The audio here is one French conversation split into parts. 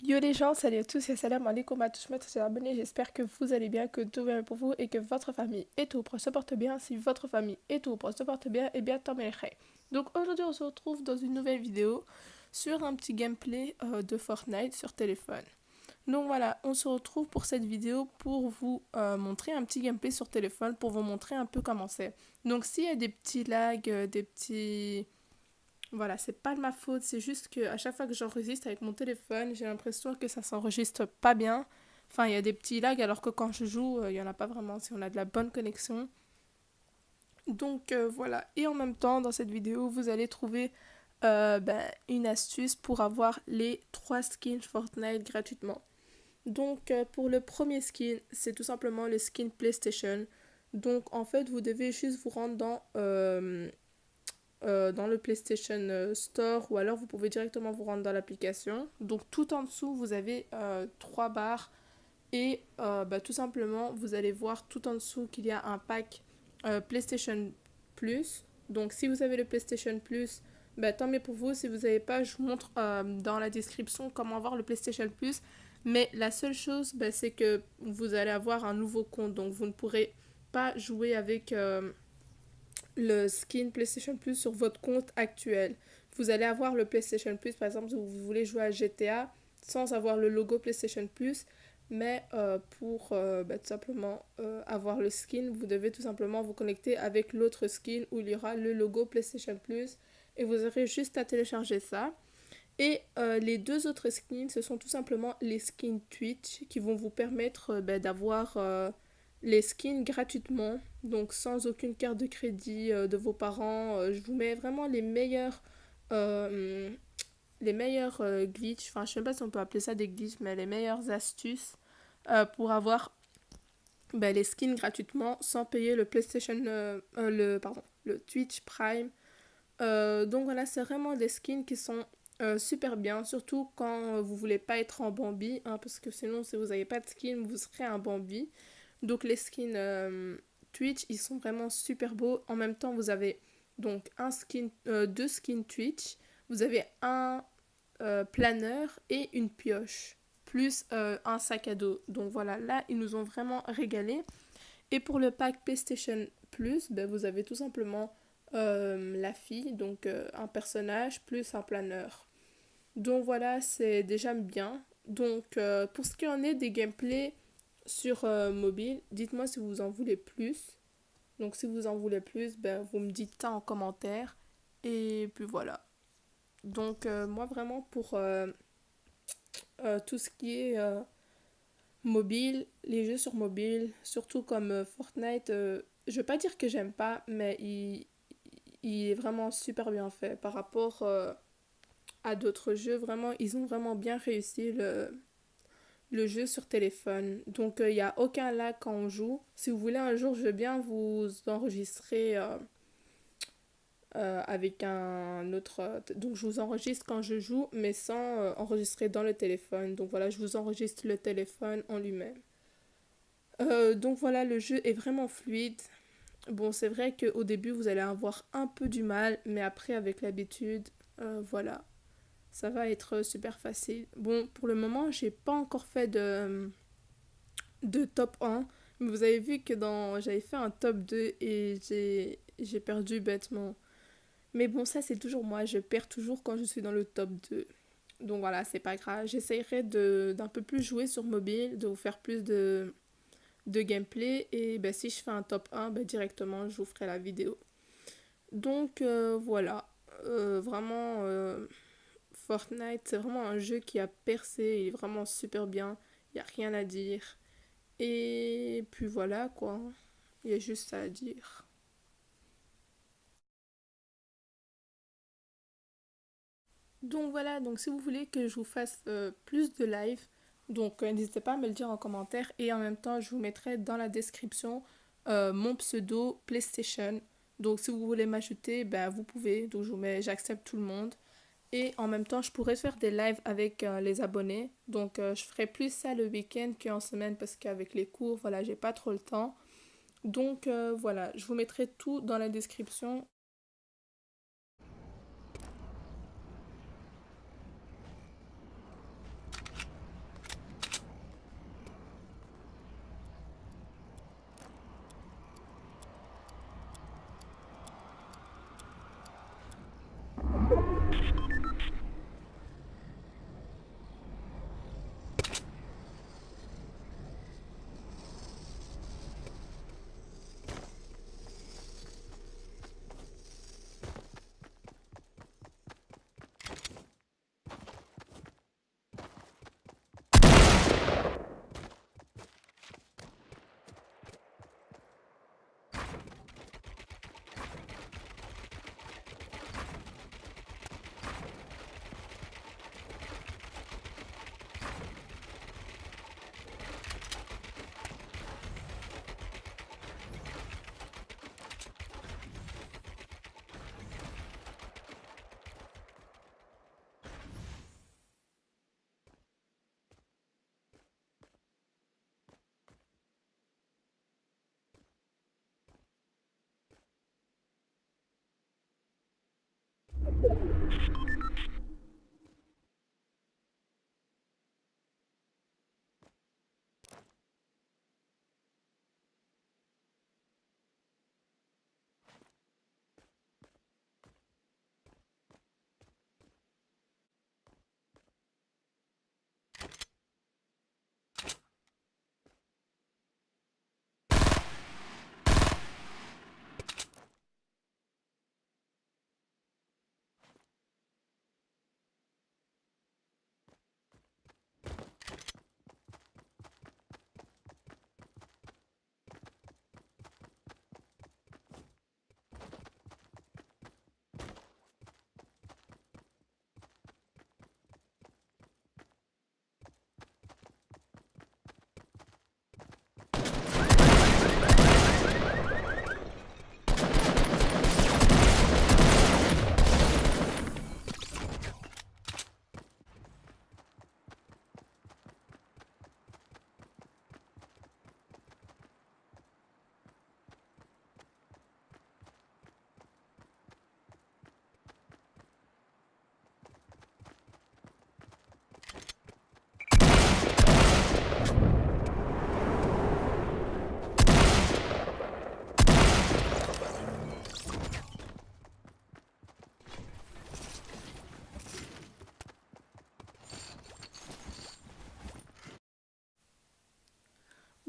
Yo les gens, salut à tous et salam alaikum à tous, mes abonnés, j'espère que vous allez bien, que tout va bien pour vous et que votre famille et tout proche se porte bien. Si votre famille et tout proche se porte bien, et bien tant mieux. Donc aujourd'hui on se retrouve dans une nouvelle vidéo sur un petit gameplay de Fortnite sur téléphone. Donc voilà, on se retrouve pour cette vidéo pour vous montrer un petit gameplay sur téléphone, pour vous montrer un peu comment c'est. Donc s'il y a des petits lags, des petits... Voilà, c'est pas de ma faute, c'est juste que à chaque fois que j'enregistre avec mon téléphone, j'ai l'impression que ça s'enregistre pas bien. Enfin, il y a des petits lags alors que quand je joue, il y en a pas vraiment si on a de la bonne connexion. Donc voilà, et en même temps, dans cette vidéo, vous allez trouver une astuce pour avoir les 3 skins Fortnite gratuitement. Donc pour le premier skin, c'est tout simplement le skin PlayStation. Donc en fait, vous devez juste vous rendre dans le PlayStation Store ou alors vous pouvez directement vous rendre dans l'application. Donc tout en dessous, vous avez 3 barres et tout simplement, vous allez voir tout en dessous qu'il y a un pack PlayStation Plus. Donc si vous avez le PlayStation Plus, tant mieux pour vous. Si vous n'avez pas, je vous montre dans la description comment avoir le PlayStation Plus. Mais la seule chose, c'est que vous allez avoir un nouveau compte. Donc vous ne pourrez pas jouer avec le skin PlayStation Plus sur votre compte actuel. Vous allez avoir le PlayStation Plus, par exemple, si vous voulez jouer à GTA sans avoir le logo PlayStation Plus, mais pour tout simplement avoir le skin, vous devez tout simplement vous connecter avec l'autre skin où il y aura le logo PlayStation Plus et vous aurez juste à télécharger ça. Et les deux autres skins, ce sont tout simplement les skins Twitch qui vont vous permettre d'avoir les skins gratuitement, donc sans aucune carte de crédit de vos parents. Je vous mets vraiment euh, les meilleurs glitches, enfin je sais pas si on peut appeler ça des glitches, mais les meilleures astuces pour avoir les skins gratuitement sans payer le PlayStation, le Twitch Prime. Donc voilà, c'est vraiment des skins qui sont super bien, surtout quand vous voulez pas être en Bambi, hein, parce que sinon si vous n'avez pas de skin, vous serez un Bambi. Donc les skins Twitch, ils sont vraiment super beaux. En même temps, vous avez donc deux skins Twitch, vous avez un planeur et une pioche, plus un sac à dos. Donc voilà, là, ils nous ont vraiment régalé. Et pour le pack PlayStation Plus, vous avez tout simplement la fille, donc un personnage, plus un planeur. Donc voilà, c'est déjà bien. Donc pour ce qui en est des gameplays sur mobile, dites-moi si vous en voulez plus. Donc si vous en voulez plus, vous me dites ça en commentaire. Et puis voilà. Donc moi vraiment pour tout ce qui est mobile, les jeux sur mobile, surtout comme Fortnite, je veux pas dire que j'aime pas, mais il est vraiment super bien fait par rapport à d'autres jeux. Vraiment, ils ont vraiment bien réussi le jeu sur téléphone. Donc, il n'y a aucun lag quand on joue. Si vous voulez, un jour, je veux bien vous enregistrer avec un autre... donc, je vous enregistre quand je joue, mais sans enregistrer dans le téléphone. Donc, voilà, je vous enregistre le téléphone en lui-même. Donc, voilà, le jeu est vraiment fluide. Bon, c'est vrai qu'au début, vous allez avoir un peu du mal, mais après, avec l'habitude, voilà, ça va être super facile. Bon, pour le moment, j'ai pas encore fait de top 1, mais vous avez vu que j'avais fait un top 2 et j'ai perdu bêtement. Mais bon, ça, c'est toujours moi, je perds toujours quand je suis dans le top 2. Donc voilà, c'est pas grave. J'essayerai d'un peu plus jouer sur mobile, de vous faire plus de gameplay. Et si je fais un top 1, directement, je vous ferai la vidéo. Donc voilà, vraiment Fortnite, c'est vraiment un jeu qui a percé, il est vraiment super bien, il n'y a rien à dire. Et puis voilà quoi, il y a juste ça à dire. Donc voilà, donc si vous voulez que je vous fasse plus de live, donc n'hésitez pas à me le dire en commentaire et en même temps je vous mettrai dans la description mon pseudo PlayStation. Donc si vous voulez m'ajouter, vous pouvez, donc je vous mets j'accepte tout le monde. Et en même temps, je pourrais faire des lives avec les abonnés. Donc, je ferai plus ça le week-end qu'en semaine parce qu'avec les cours, voilà, j'ai pas trop le temps. Donc, voilà, je vous mettrai tout dans la description.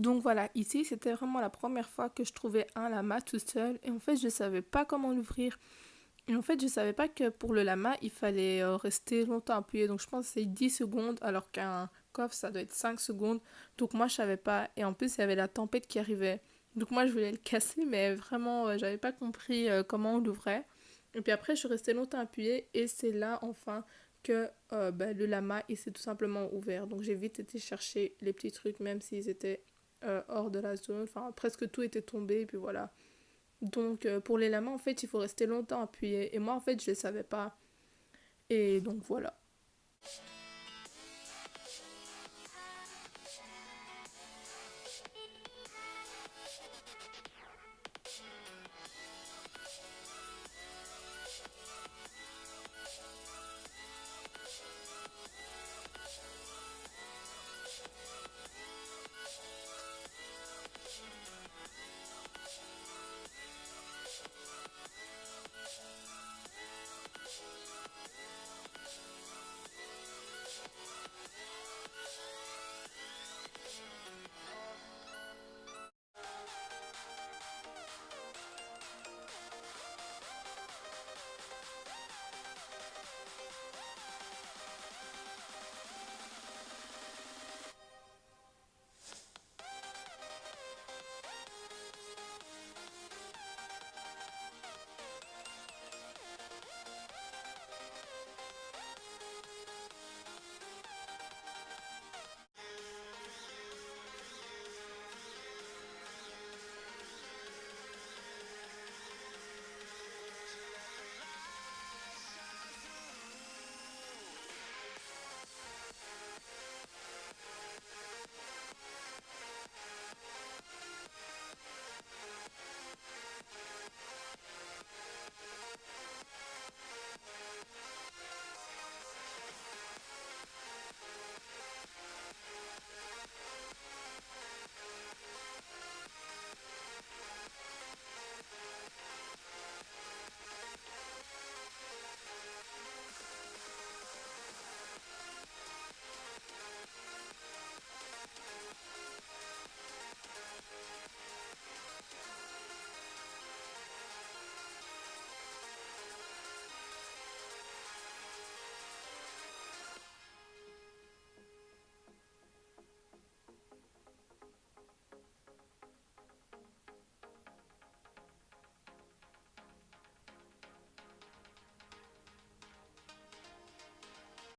Donc voilà, ici c'était vraiment la première fois que je trouvais un lama tout seul et en fait je savais pas comment l'ouvrir. Et en fait je savais pas que pour le lama il fallait rester longtemps appuyé, donc je pense que c'est 10 secondes alors qu'un coffre ça doit être 5 secondes. Donc moi je savais pas et en plus il y avait la tempête qui arrivait. Donc moi je voulais le casser mais vraiment j'avais pas compris comment on l'ouvrait. Et puis après je suis restée longtemps appuyée et c'est là enfin que le lama il s'est tout simplement ouvert. Donc j'ai vite été chercher les petits trucs même s'ils étaient hors de la zone. Enfin, presque tout était tombé, et puis voilà. Donc, pour les lamas, en fait, il faut rester longtemps appuyé. Et moi, en fait, je ne le savais pas. Et donc, voilà.